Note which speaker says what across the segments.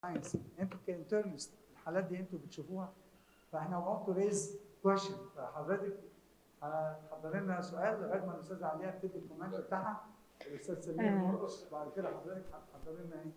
Speaker 1: ساينس. انتوا كانترنست الحالات دي انتوا بتشوفوها، فاحنا want to raise question. فحضرتك حضر لنا سؤال لغايه ما الاستاذه عليا تدي الكومنت بتاعها، الاستاذ سمير مرقص، بعد كده حضرتك هتحضر لنا ايه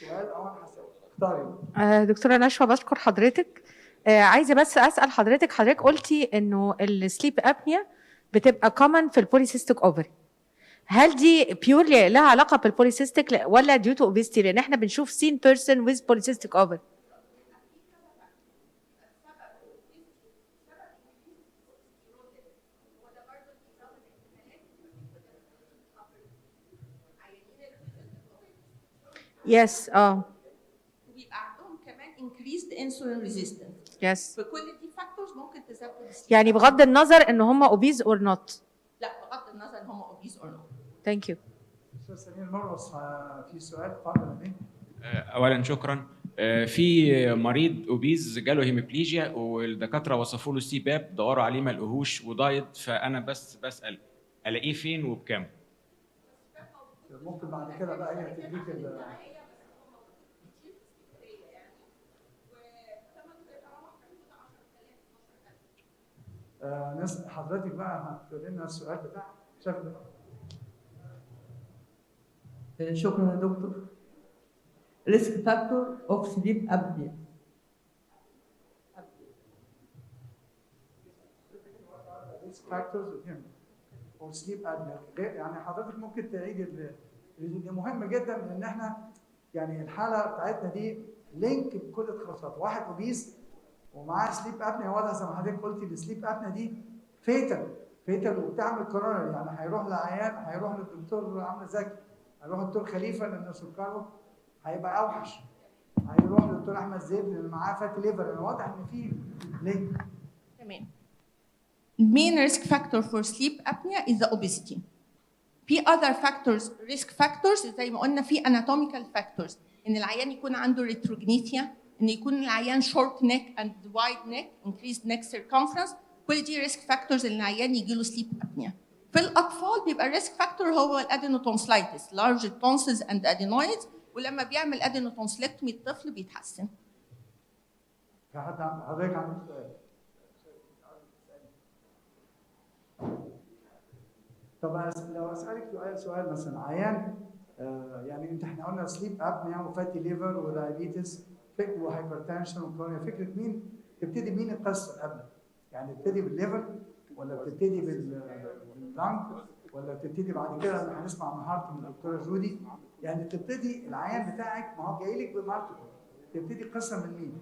Speaker 1: سؤال او انا هسال اختاري.
Speaker 2: دكتوره نشوى بشكر حضرتك. عايزه بس اسال حضرتك قلتي انه السليب ابنيا بتبقى common في البوليسيستيك اوفري. هل دي بيورلي لها علاقه بالبوليسيستيك ولا ديو تو اوبيستي؟ لان احنا بنشوف سين بيرسون ويز بوليسيستيك اوفري. يس
Speaker 3: بيبقى عندهم كمان increased insulin resistance.
Speaker 2: يس
Speaker 3: فكل دي فاكتورز ممكن تسبب
Speaker 2: يعني بغض النظر ان هم اوبيز اور نوت.
Speaker 3: لا بغض النظر ان هم اوبيز اور نوت.
Speaker 2: ثانك يو.
Speaker 1: استاذ سمير مرقص في سؤال اتفضل يا
Speaker 4: اولا شكرا. في مريض اوبيز جاله هيموبليجيا والدكاتره وصفوا له سي باب، دوروا عليه ما لقوهوش ودايت، فانا بس بسال الاقيه فين وبكام؟
Speaker 1: ممكن بعد كده بقى هي تديك ناس حضرتك بقى هتقول لنا السؤال بتاعك.
Speaker 5: شكرا يا دكتور. Risk factor of sleep apnea.
Speaker 1: Risk factors of sleep apnea. يعني حضرتك ممكن تعيد دي مهم جدا، لان احنا يعني الحاله بتاعتنا دي لينك بكل الخلاصات. واحد اوبيز ومعاه سليب ابنيا، واضح زي ما حضرتك قلتي السليب ابنيا دي فيتال وبتعمل كورونري، يعني هيروح لعيان، هيروح للدكتور عمرو زكي، هيروح للدكتور خليفه لان سكره هيبقى اوحش، هيروح للدكتور احمد زيد لان معاه فاتي ليفر. انا واضح ان في ليه.
Speaker 3: تمام. main risk factor for sleep apnea is the obesity. في other factors risk factors زي ما قلنا، في anatomical factors، ان العيان يكون عنده retrognathia، ان يكون العيان short neck and wide neck increased neck circumference. كل دي risk factors ان العيان يجي له sleep apnea. في الاطفال بيبقى risk factor هو الادينوتونسلايتس large tonsils and adenoids، ولما بيعمل ادينوتونسلكتومي الطفل بيتحسن.
Speaker 1: في حد حضرتك عنده سؤال؟ طب لو اسالك سؤال مثلا عيان يعني احنا قلنا سليب ابنيا وفاتي ليفر ودايابيتس وهايبرتنشن وكورونيا، فكره مين تبتدي مين القصه قبل؟ يعني تبتدي بالليفر ولا بتبتدي باللنج ولا بتبتدي بعد كده؟ هنسمع النهارده من الدكتوره جودي. يعني تبتدي العيان بتاعك، ما هو جاي لك بمرض، تبتدي قصه من مين؟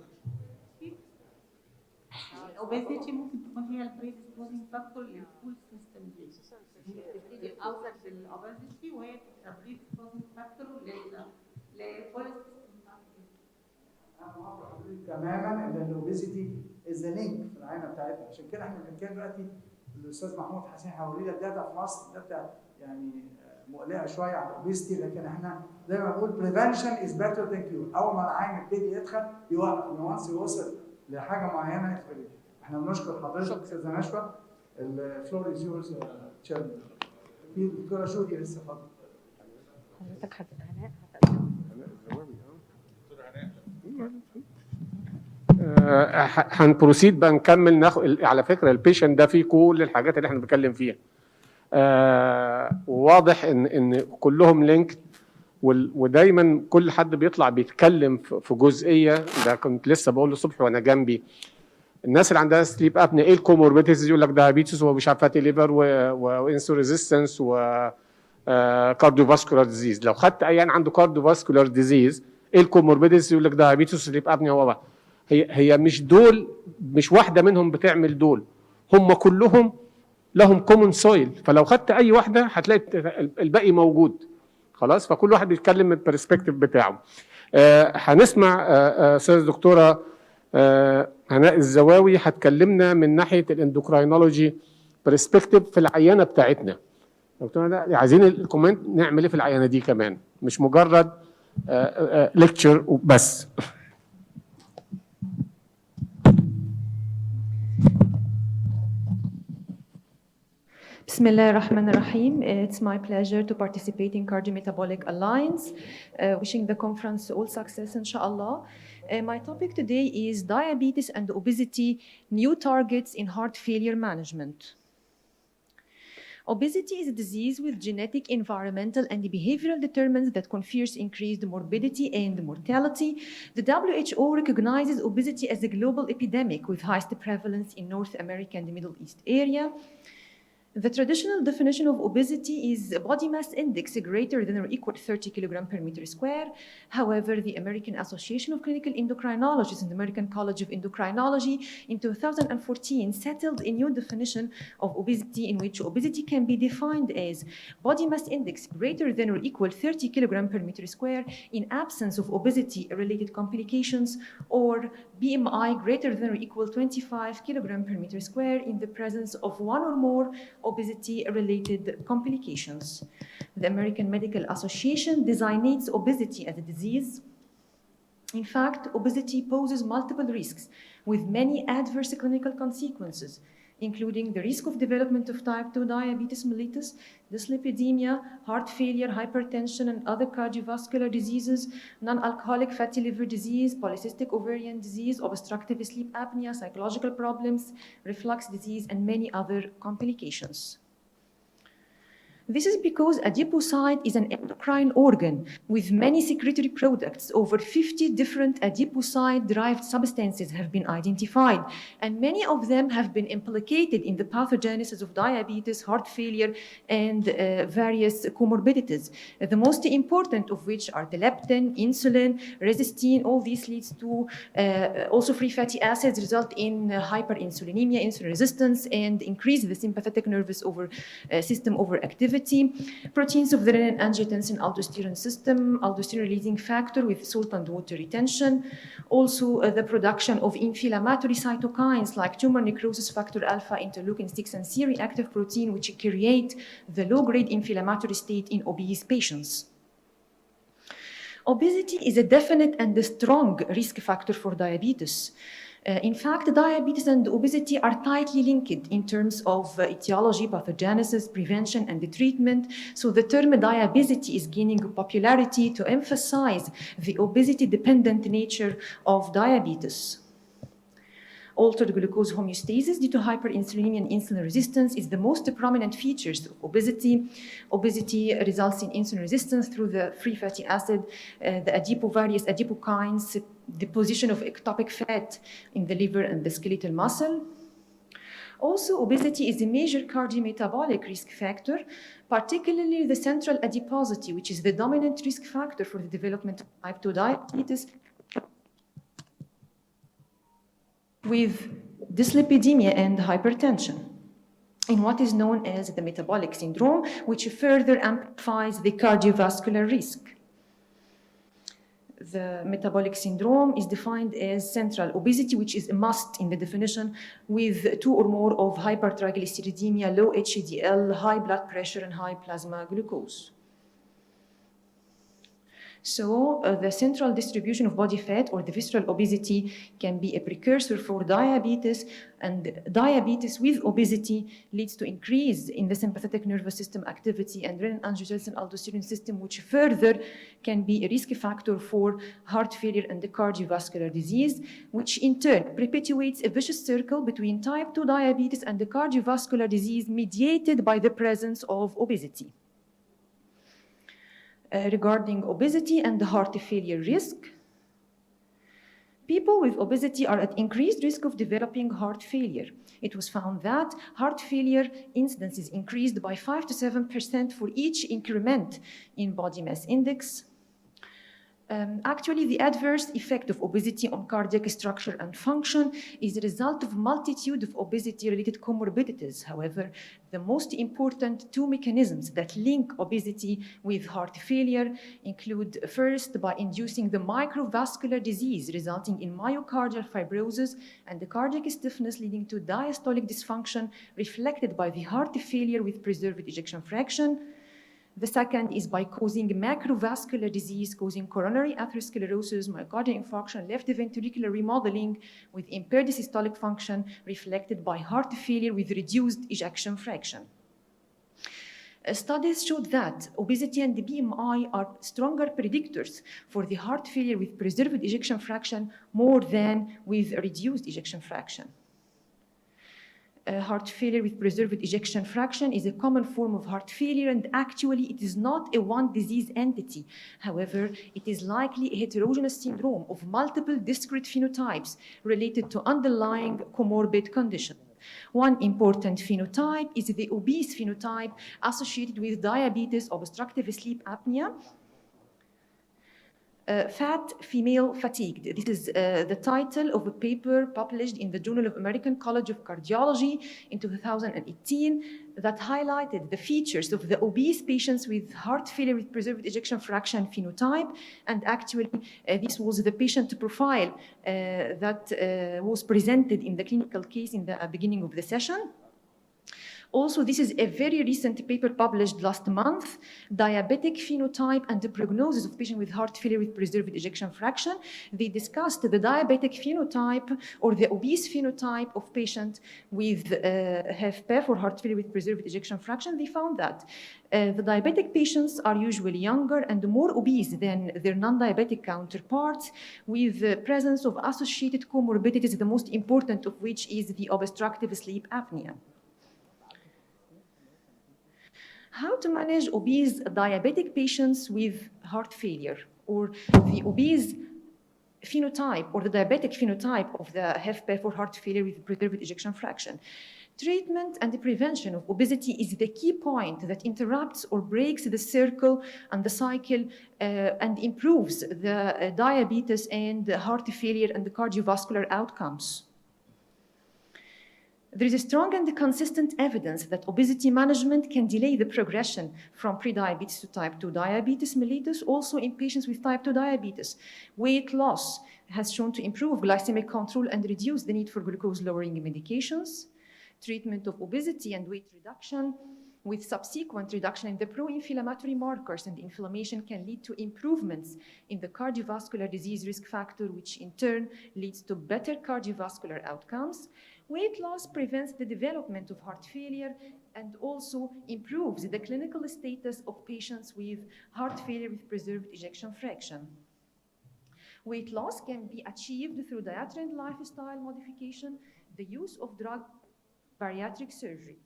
Speaker 6: الاوبيزيتي ممكن تكون هي البريدسبوزنج فاكتور للفول سيستم دي. هي بتبتدي الاول بالاوبيزيتي وهي بتبقى بريدسبوزنج فاكتور للفول
Speaker 1: تماما ان الاوبيزيتي از لينك في العينه بتاعتنا. عشان كده احنا بنتكلم دلوقتي الاستاذ محمود حسين هيوري لنا الداتا في مصر، داتا يعني مقلقه شويه على الاوبيزيتي، لكن احنا زي ما بنقول بريفنشن از بيتر ذان كيور. اول ما العين يبتدي يدخل يوقف، وانس يوصل لحاجه معينه يدخل. احنا بنشكر حضرتك استاذه نشوى. الفلور از يورز تشيرمان. في الدكتوره جودي لسه فاضله.
Speaker 2: حضرتك هناء
Speaker 7: هنبروسيد بقى نكمل ناخد. على فكره البيشنت ده فيه كل الحاجات اللي احنا بنتكلم فيها، وواضح ان كلهم لينك، ودايما كل حد بيطلع بيتكلم في جزئيه. ده كنت لسه بقول الصبح وانا جنبي الناس اللي عندها سليب ابنيا ايه الكوموربيديتيز، يقول لك دايابيتس ومش عارف فاتي ليفر وانسولين ريزيستنس وكارديوفاسكولار ديزيز. لو خدت عيان عنده كارديوفاسكولار ديزيز ايه الكوموربيديتيز، يقول لك دايابيتس وسليب ابنيا. هو هي مش دول، مش واحده منهم بتعمل دول، هم كلهم لهم كومون سويل. فلو خدت اي واحده هتلاقي الباقي موجود خلاص. فكل واحد بيتكلم من البرسبكتيف بتاعه. هنسمع استاذ دكتوره هناء الزواوي هتكلمنا من ناحيه الاندوكراينولوجي برسبكتيف في العينه بتاعتنا. دكتوره هناء، عايزين الكومنت نعمل ايه في العينه دي كمان، مش مجرد ليكتشر بس.
Speaker 2: بسم
Speaker 8: Bismillah ar-Rahman ar-Rahim. It's my pleasure to participate in Cardiometabolic Alliance. Wishing the conference all success, inshallah. My topic today is diabetes and obesity, new targets in heart failure management. Obesity is a disease with genetic, environmental, and behavioral determinants that confers increased morbidity and mortality. The WHO recognizes obesity as a global epidemic with highest prevalence in North America and the Middle East area. The traditional definition of obesity is a body mass index greater than or equal to 30 kilogram per meter square. However, the American Association of Clinical Endocrinologists and the American College of Endocrinology in 2014 settled a new definition of obesity in which obesity can be defined as body mass index greater than or equal 30 kilogram per meter square in absence of obesity-related complications, or BMI greater than or equal 25 kilogram per meter square in the presence of one or more obesity-related complications. The American Medical Association designates obesity as a disease. In fact, obesity poses multiple risks with many adverse clinical consequences, including the risk of development of type 2 diabetes mellitus, dyslipidemia, heart failure, hypertension, and other cardiovascular diseases, non-alcoholic fatty liver disease, polycystic ovarian disease, obstructive sleep apnea, psychological problems, reflux disease, and many other complications. This is because adipocyte is an endocrine organ with many secretory products. Over 50 different adipocyte-derived substances have been identified, and many of them have been implicated in the pathogenesis of diabetes, heart failure, and various comorbidities. The most important of which are the leptin, insulin, resistin. All these leads to also free fatty acids result in hyperinsulinemia, insulin resistance, and increase the sympathetic nervous system overactivity. Proteins of the renin-angiotensin-aldosterone system, aldosterone-releasing factor with salt and water retention. Also, the production of inflammatory cytokines like tumor necrosis factor alpha, interleukin-6, and C-reactive protein, which create the low-grade inflammatory state in obese patients. Obesity is a definite and a strong risk factor for diabetes. In fact, diabetes and obesity are tightly linked in terms of etiology, pathogenesis, prevention, and the treatment. So the term diabesity is gaining popularity to emphasize the obesity-dependent nature of diabetes. Altered glucose homeostasis due to hyperinsulinemia and insulin resistance is the most prominent features of obesity. Obesity results in insulin resistance through the free fatty acid, the various adipokines, deposition of ectopic fat in the liver and the skeletal muscle. Also, obesity is a major cardiometabolic risk factor, particularly the central adiposity, which is the dominant risk factor for the development of type 2 diabetes, with dyslipidemia and hypertension, in what is known as the metabolic syndrome, which further amplifies the cardiovascular risk. The metabolic syndrome is defined as central obesity, which is a must in the definition, with 2 or more of hypertriglyceridemia, low HDL, high blood pressure, and high plasma glucose. So the central distribution of body fat or the visceral obesity can be a precursor for diabetes, and diabetes with obesity leads to increase in the sympathetic nervous system activity and renin-angiotensin-aldosterone system, which further can be a risk factor for heart failure and the cardiovascular disease, which in turn perpetuates a vicious circle between type 2 diabetes and the cardiovascular disease mediated by the presence of obesity. Regarding obesity and the heart failure risk, people with obesity are at increased risk of developing heart failure. It was found that heart failure incidences increased by 5 to 7% for each increment in body mass index. Actually, the adverse effect of obesity on cardiac structure and function is a result of a multitude of obesity-related comorbidities. However, the most important 2 mechanisms that link obesity with heart failure include, first, by inducing the microvascular disease resulting in myocardial fibrosis and the cardiac stiffness leading to diastolic dysfunction reflected by the heart failure with preserved ejection fraction. The second is by causing macrovascular disease, causing coronary atherosclerosis, myocardial infarction, left ventricular remodeling with impaired systolic function reflected by heart failure with reduced ejection fraction. Studies showed that obesity and the BMI are stronger predictors for the heart failure with preserved ejection fraction more than with reduced ejection fraction. Heart failure with preserved ejection fraction is a common form of heart failure, and actually it is not a one disease entity. However, it is likely a heterogeneous syndrome of multiple discrete phenotypes related to underlying comorbid condition. One important phenotype is the obese phenotype associated with diabetes, obstructive sleep apnea, fat female fatigued. This is the title of a paper published in the Journal of American College of Cardiology in 2018 that highlighted the features of the obese patients with heart failure with preserved ejection fraction phenotype. And actually, this was the patient profile that was presented in the clinical case in the beginning of the session. Also, this is a very recent paper published last month, Diabetic Phenotype and the Prognosis of Patients with Heart Failure with Preserved Ejection Fraction. They discussed the diabetic phenotype or the obese phenotype of patients with HFpEF or heart failure with preserved ejection fraction. They found that the diabetic patients are usually younger and more obese than their non-diabetic counterparts, with the presence of associated comorbidities, the most important of which is the obstructive sleep apnea. How to manage obese diabetic patients with heart failure, or the obese phenotype or the diabetic phenotype of the HFpEF or heart failure with preserved ejection fraction? Treatment and the prevention of obesity is the key point that interrupts or breaks the circle and the cycle and improves the diabetes and the heart failure and the cardiovascular outcomes. There is a strong and consistent evidence that obesity management can delay the progression from prediabetes to type 2 diabetes mellitus, also in patients with type 2 diabetes. Weight loss has shown to improve glycemic control and reduce the need for glucose-lowering medications. Treatment of obesity and weight reduction with subsequent reduction in the pro-inflammatory markers and inflammation can lead to improvements in the cardiovascular disease risk factor, which in turn leads to better cardiovascular outcomes. Weight loss prevents the development of heart failure and also improves the clinical status of patients with heart failure with preserved ejection fraction. Weight loss can be achieved through dietary and lifestyle modification, the use of drug, bariatric surgery.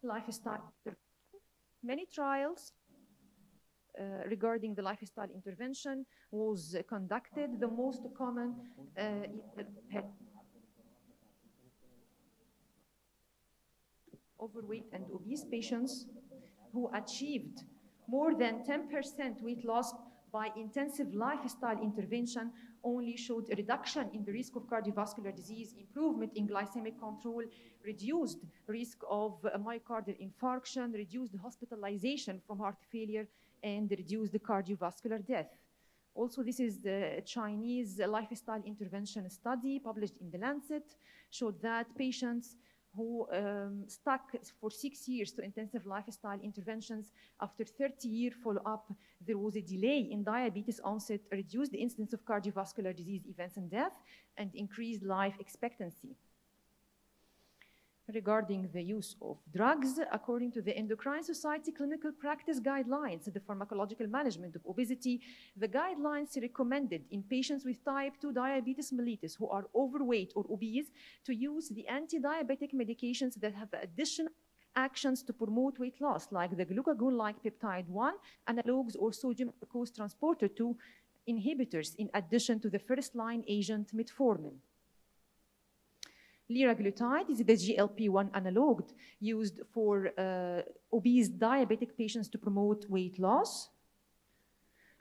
Speaker 8: Lifestyle. Many trials regarding the lifestyle intervention was conducted. The most common overweight and obese patients who achieved more than 10% weight loss by intensive lifestyle intervention only showed a reduction in the risk of cardiovascular disease, improvement in glycemic control, reduced risk of myocardial infarction, reduced hospitalization from heart failure, and reduced the cardiovascular death. Also, this is the Chinese lifestyle intervention study published in The Lancet, showed that patients who stuck for 6 years to intensive lifestyle interventions, after 30-year follow-up, there was a delay in diabetes onset, reduced the incidence of cardiovascular disease events and death, and increased life expectancy. Regarding the use of drugs, according to the Endocrine Society Clinical Practice Guidelines, the pharmacological management of obesity, the guidelines recommended in patients with type 2 diabetes mellitus who are overweight or obese to use the anti-diabetic medications that have additional actions to promote weight loss, like the glucagon-like peptide 1 analogs or sodium glucose transporter 2 inhibitors, in addition to the first-line agent metformin. Liraglutide is the GLP-1 analog used for obese diabetic patients to promote weight loss.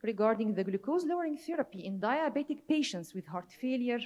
Speaker 8: Regarding the glucose-lowering therapy in diabetic patients with heart failure,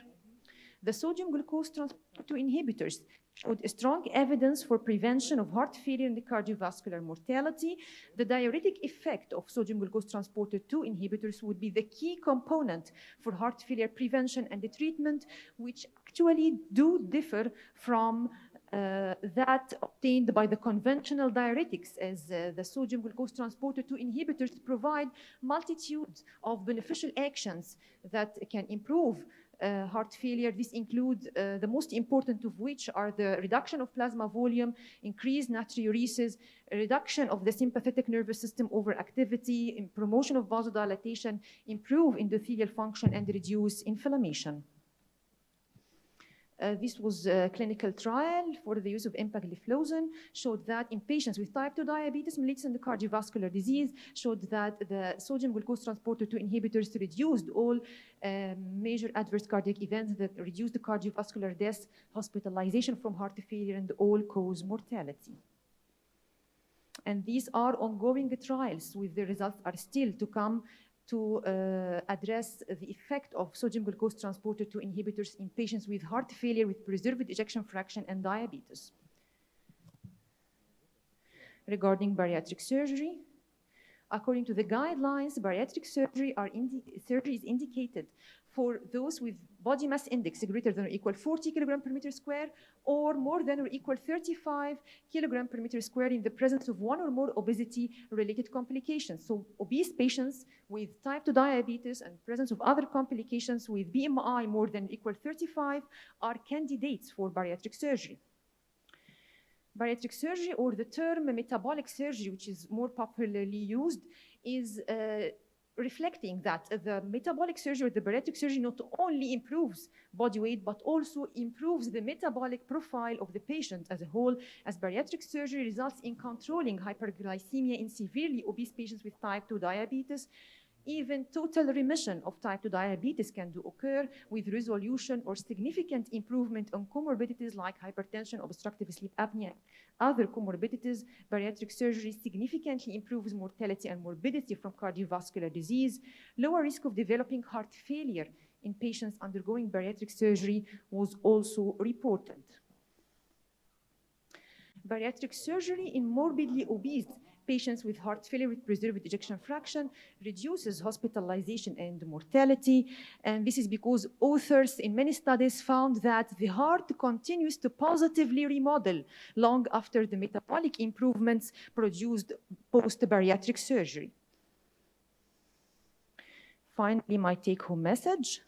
Speaker 8: the sodium glucose transporter 2 inhibitors showed strong evidence for prevention of heart failure and cardiovascular mortality. The diuretic effect of sodium glucose transporter 2 inhibitors would be the key component for heart failure prevention and the treatment, which actually do differ from that obtained by the conventional diuretics, as the sodium glucose transporter 2 inhibitors provide multitude of beneficial actions that can improve heart failure. This includes the most important of which are the reduction of plasma volume, increased natriuresis, reduction of the sympathetic nervous system overactivity, promotion of vasodilatation, improve endothelial function, and reduce inflammation. This was a clinical trial for the use of empagliflozin, showed that in patients with type 2 diabetes mellitus and cardiovascular disease, showed that the sodium glucose transporter 2 inhibitors reduced all major adverse cardiac events, that reduced the cardiovascular deaths, hospitalization from heart failure, and all-cause mortality. And these are ongoing trials, with the results are still to come to address the effect of sodium glucose transporter 2 inhibitors in patients with heart failure with preserved ejection fraction and diabetes. Regarding bariatric surgery, according to the guidelines, bariatric surgery is indicated for those with body mass index greater than or equal 40 kg per meter square or more than or equal 35 kg per meter square in the presence of one or more obesity-related complications. So obese patients with type 2 diabetes and presence of other complications with BMI more than or equal 35 are candidates for bariatric surgery. Bariatric surgery, or the term metabolic surgery, which is more popularly used, is reflecting that the metabolic surgery or the bariatric surgery not only improves body weight, but also improves the metabolic profile of the patient as a whole, as bariatric surgery results in controlling hyperglycemia in severely obese patients with type 2 diabetes. Even total remission of type 2 diabetes can occur with resolution or significant improvement on comorbidities like hypertension, obstructive sleep apnea, other comorbidities. Bariatric surgery significantly improves mortality and morbidity from cardiovascular disease. Lower risk of developing heart failure in patients undergoing bariatric surgery was also reported. Bariatric surgery in morbidly obese patients with heart failure with preserved ejection fraction reduces hospitalization and mortality. And this is because authors in many studies found that the heart continues to positively remodel long after the metabolic improvements produced post-bariatric surgery. Finally, my take-home message.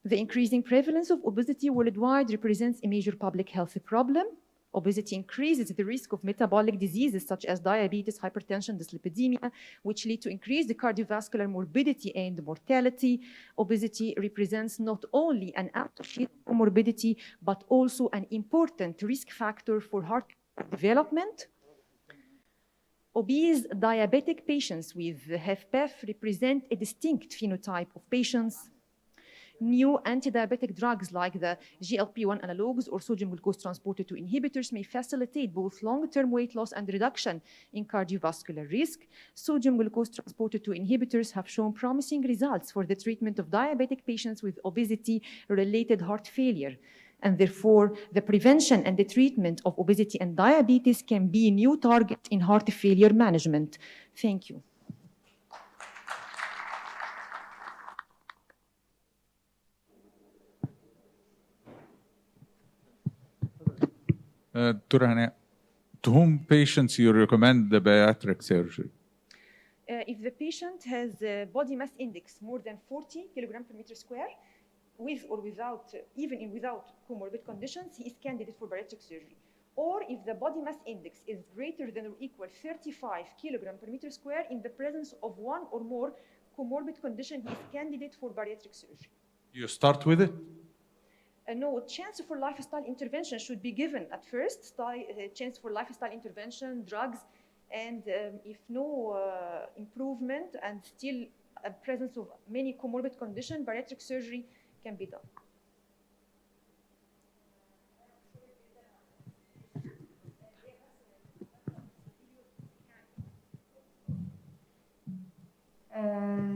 Speaker 8: The increasing prevalence of obesity worldwide represents a major public health problem. Obesity increases the risk of metabolic diseases such as diabetes, hypertension, dyslipidemia, which lead to increased cardiovascular morbidity and mortality. Obesity represents not only an associated comorbidity, but also an important risk factor for heart development. Obese diabetic patients with HFpEF represent a distinct phenotype of patients. New anti-diabetic drugs like the GLP-1 analogs or sodium glucose transporter 2 inhibitors may facilitate both long-term weight loss and reduction in cardiovascular risk. Sodium glucose transporter 2 inhibitors have shown promising results for the treatment of diabetic patients with obesity-related heart failure. And therefore, the prevention and the treatment of obesity and diabetes can be a new target in heart failure management. Thank you.
Speaker 9: Dr. Hanaa, to whom patients you recommend the bariatric surgery?
Speaker 8: If the patient has a body mass index more than 40 kg per meter square, with or without, without comorbid conditions, he is candidate for bariatric surgery. Or if the body mass index is greater than or equal 35 kg per meter square in the presence of one or more comorbid condition, he is candidate for bariatric surgery.
Speaker 9: You start with it?
Speaker 8: No, chance for lifestyle intervention should be given at first. Chance for lifestyle intervention, drugs, and if no improvement and still a presence of many comorbid conditions, bariatric surgery can be done.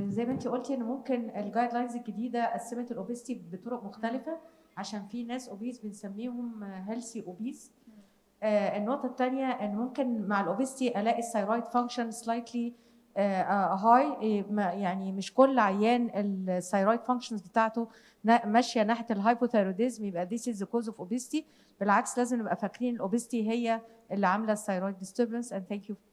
Speaker 2: زي ما انت قلتي ان ممكن الجايد لاينز الجديده قسمت الاوبستي بطرق مختلفه عشان في ناس اوبيس بنسميهم هيلثي اوبيس. النقطه الثانيه ان ممكن مع الاوبستي الاقي الثايرويد فانكشن سلايتلي هاي، يعني مش كل عيان الثايرويد فانكشنز بتاعته ماشيه ناحيه الهايبوثايروديزم يبقى this is the cause of obesity. بالعكس لازم نبقى فاكرين الاوبستي هي اللي عامله الثايرويد disturbance. and thank you.